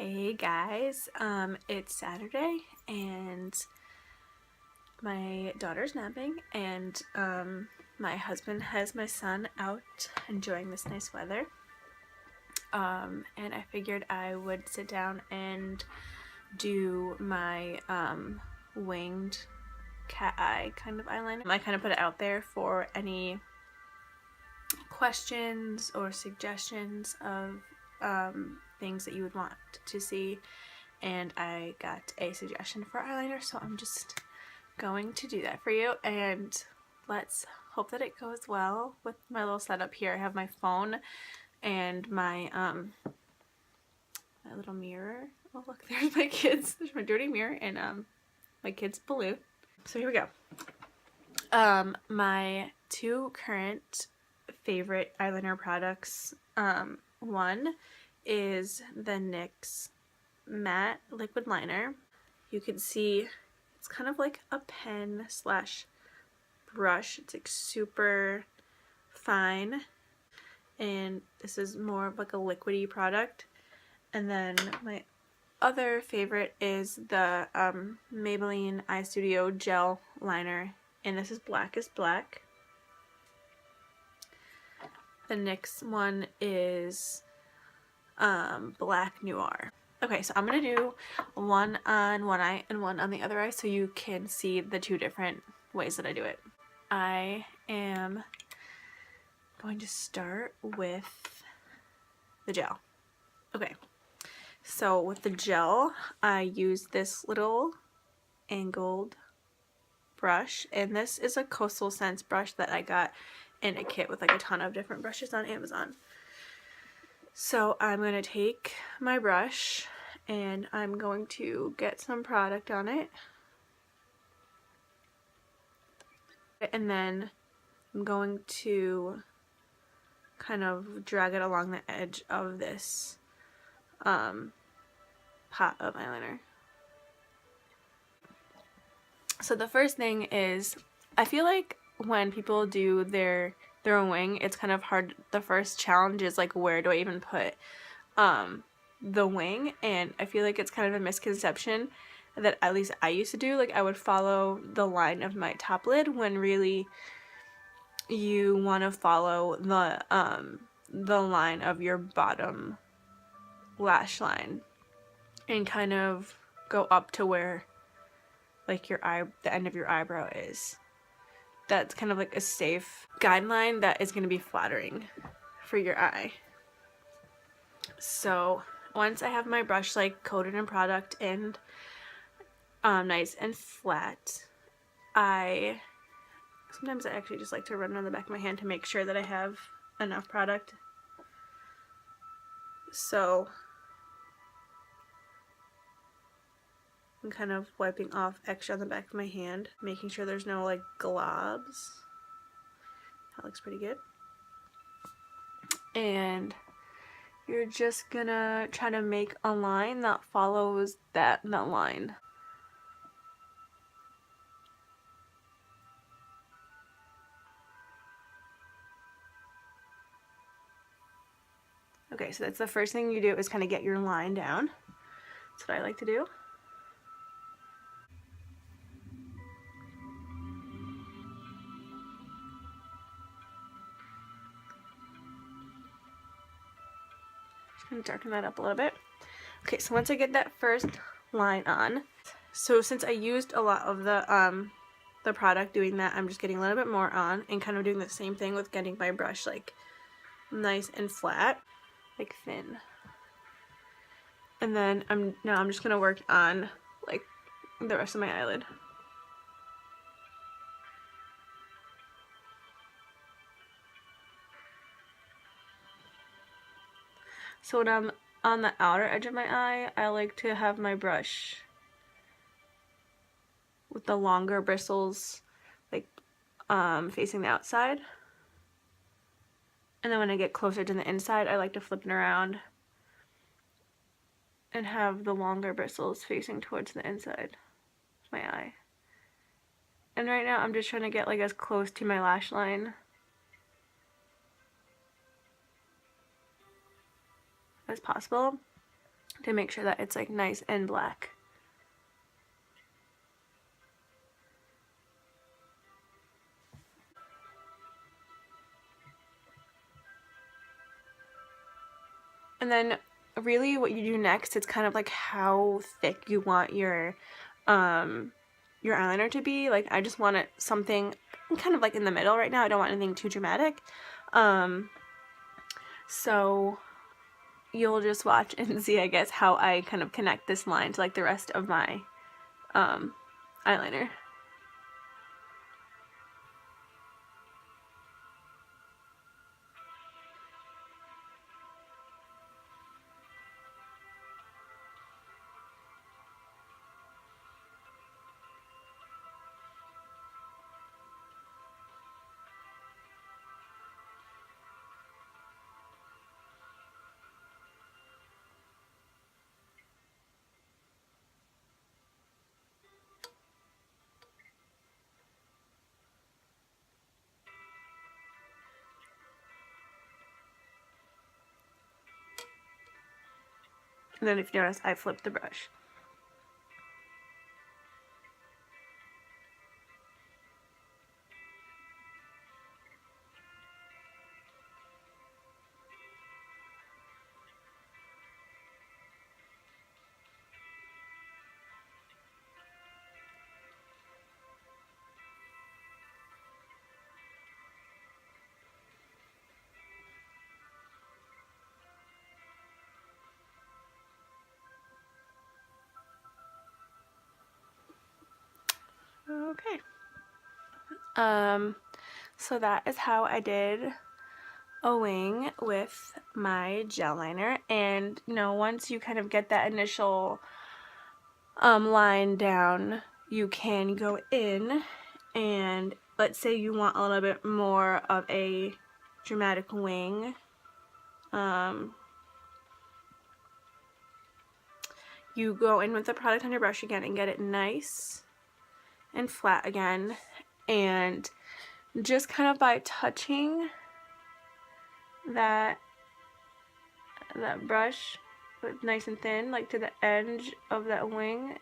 Hey guys, it's Saturday and my daughter's napping and my husband has my son out enjoying this nice weather. And I figured I would sit down and do my winged cat eye kind of eyeliner. I kind of put it out there for any questions or suggestions of things that you would want to see, and I got a suggestion for eyeliner, so I'm just going to do that for you, and let's hope that it goes well with my little setup here. I have my phone and my my little mirror. Oh look, there's my kids. There's my dirty mirror and my kid's balloon. So here we go. My two current favorite eyeliner products. One is the NYX matte liquid liner. You can see it's kind of like a pen slash brush. It's like super fine, and this is more of like a liquidy product. And then my other favorite is the Maybelline Eye Studio gel liner, and this is Black is Black. The NYX one is Black Noir. Okay, so I'm gonna do one on one eye and one on the other eye so you can see the two different ways that I do it. I am going to start with the gel. Okay, so with the gel, I use this little angled brush, and this is a Coastal Scents brush that I got in a kit with like a ton of different brushes on Amazon. So I'm going to take my brush and I'm going to get some product on it, and then I'm going to kind of drag it along the edge of this pot of eyeliner. So the first thing is, I feel like when people do their own wing, it's kind of hard. The first challenge is like, where do I even put the wing? And I feel like it's kind of a misconception that at least I used to do. Like, I would follow the line of my top lid when really you want to follow the line of your bottom lash line and kind of go up to where like the end of your eyebrow is. That's kind of like a safe guideline that is going to be flattering for your eye. So once I have my brush like coated in product and nice and flat, sometimes I actually just like to run it on the back of my hand to make sure that I have enough product. So I'm kind of wiping off extra on the back of my hand, making sure there's no like globs. That looks pretty good. And you're just gonna try to make a line that follows that line. Okay, so that's the first thing you do, is kind of get your line down. That's what I like to do. And darken that up a little bit. Okay, so once I get that first line on, so since I used a lot of the product doing that, I'm just getting a little bit more on and kind of doing the same thing with getting my brush like nice and flat, like thin. And then I'm just gonna work on like the rest of my eyelid. So when I'm on the outer edge of my eye, I like to have my brush with the longer bristles like facing the outside. And then when I get closer to the inside, I like to flip it around and have the longer bristles facing towards the inside of my eye. And right now I'm just trying to get like as close to my lash line as possible. to make sure that it's like nice and black. And then really what you do next, it's kind of like how thick you want your eyeliner to be. Like I just want it something kind of like in the middle right now. I don't want anything too dramatic. So you'll just watch and see, I guess, how I kind of connect this line to like the rest of my eyeliner. And then if you notice, I flipped the brush. Okay. So that is how I did a wing with my gel liner. And you know, once you kind of get that initial line down, you can go in and let's say you want a little bit more of a dramatic wing. You go in with the product on your brush again and get it nice and flat again, and just kind of by touching that brush nice and thin, like to the edge of that wing,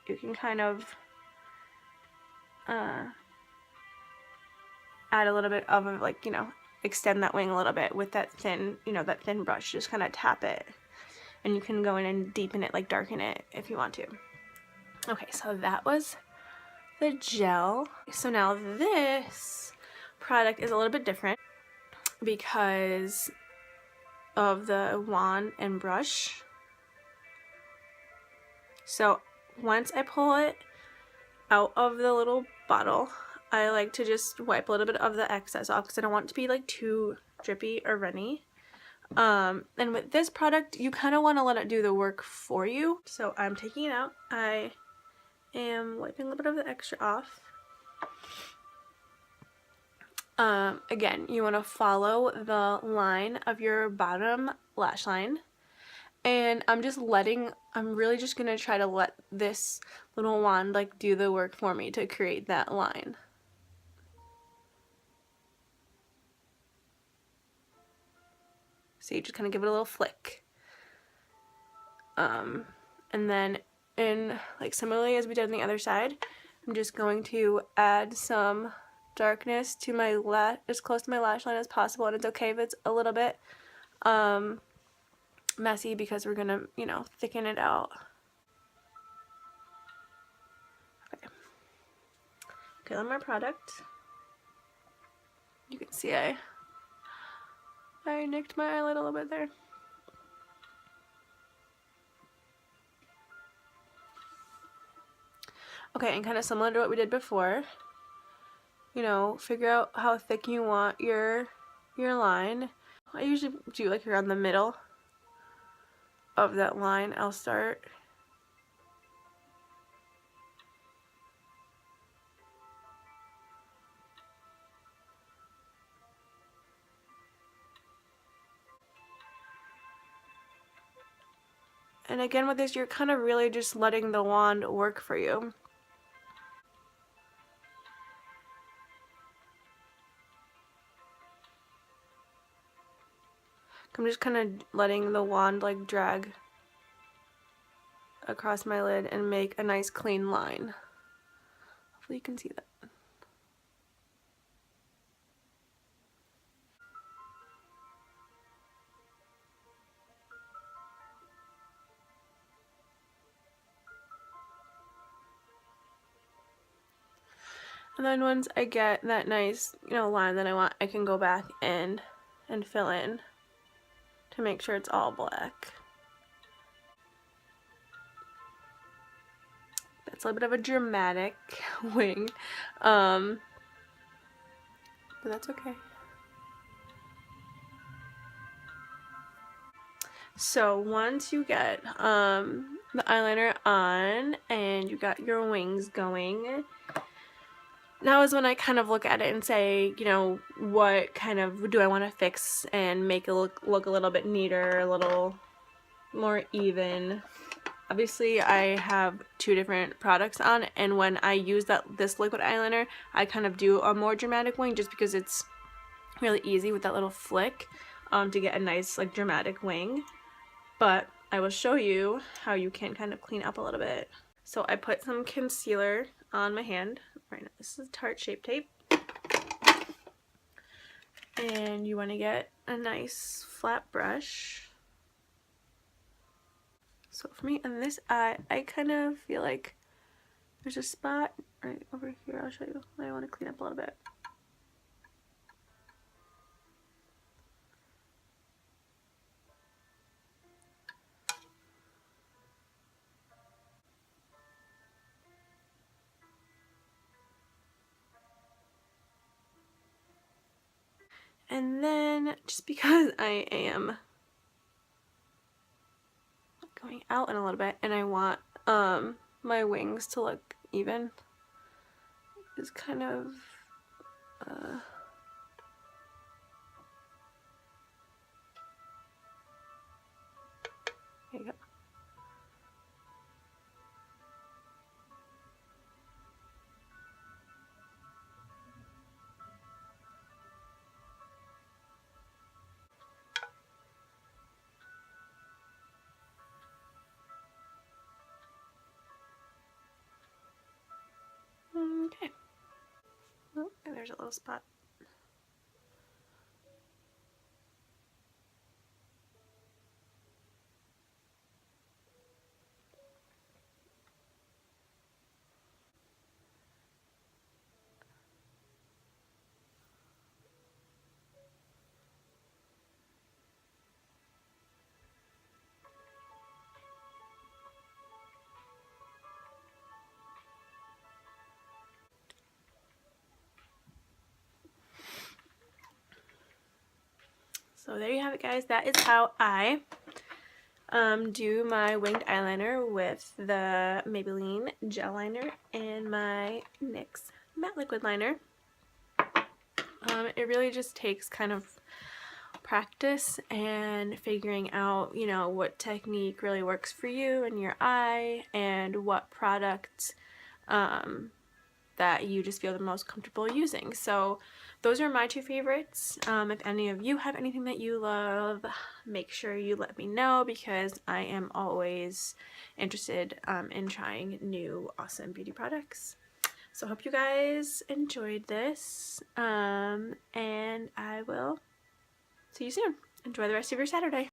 you can kind of add a little bit of like, you know, extend that wing a little bit with that thin, you know, that thin brush. Just kind of tap it, and you can go in and deepen it, like darken it if you want to. Okay, so that was the gel. So now this product is a little bit different because of the wand and brush. So once I pull it out of the little bottle, I like to just wipe a little bit of the excess off because I don't want it to be like too drippy or runny. And with this product, you kind of want to let it do the work for you. So I'm taking it out. I am wiping a little bit of the extra off. Again, you want to follow the line of your bottom lash line. And I'm really just going to try to let this little wand like do the work for me to create that line. So you just kind of give it a little flick. And then like similarly as we did on the other side, I'm just going to add some darkness to my as close to my lash line as possible. And it's okay if it's a little bit messy because we're gonna, you know, thicken it out. Okay, on my product, you can see I nicked my eyelid a little bit there. Okay, and kind of similar to what we did before, you know, figure out how thick you want your line. I usually do like around the middle of that line. I'll start. And again with this, you're kind of really just letting the wand work for you. I'm just kind of letting the wand like drag across my lid and make a nice clean line. Hopefully you can see that. And then once I get that nice, line that I want, I can go back in and fill in to make sure it's all black. That's a little bit of a dramatic wing, but that's okay. So once you get the eyeliner on and you got your wings going, now is when I kind of look at it and say, what kind of do I want to fix and make it look a little bit neater, a little more even. Obviously, I have 2 different products on, and when I use this liquid eyeliner, I kind of do a more dramatic wing just because it's really easy with that little flick to get a nice like dramatic wing. But I will show you how you can kind of clean up a little bit. So I put some concealer on my hand. Right now, this is Tarte Shape Tape. And you want to get a nice flat brush. So for me, on this eye, I kind of feel like there's a spot right over here. I'll show you. I want to clean up a little bit. And then, just because I am going out in a little bit and I want my wings to look even, is kind of there you go. Okay. Oh, and there's a little spot. So there you have it, guys. That is how I do my winged eyeliner with the Maybelline gel liner and my NYX matte liquid liner. It really just takes kind of practice and figuring out, what technique really works for you and your eye, and what product that you just feel the most comfortable using. So those are my 2 favorites. If any of you have anything that you love, make sure you let me know, because I am always interested in trying new awesome beauty products. So I hope you guys enjoyed this, and I will see you soon. Enjoy the rest of your Saturday.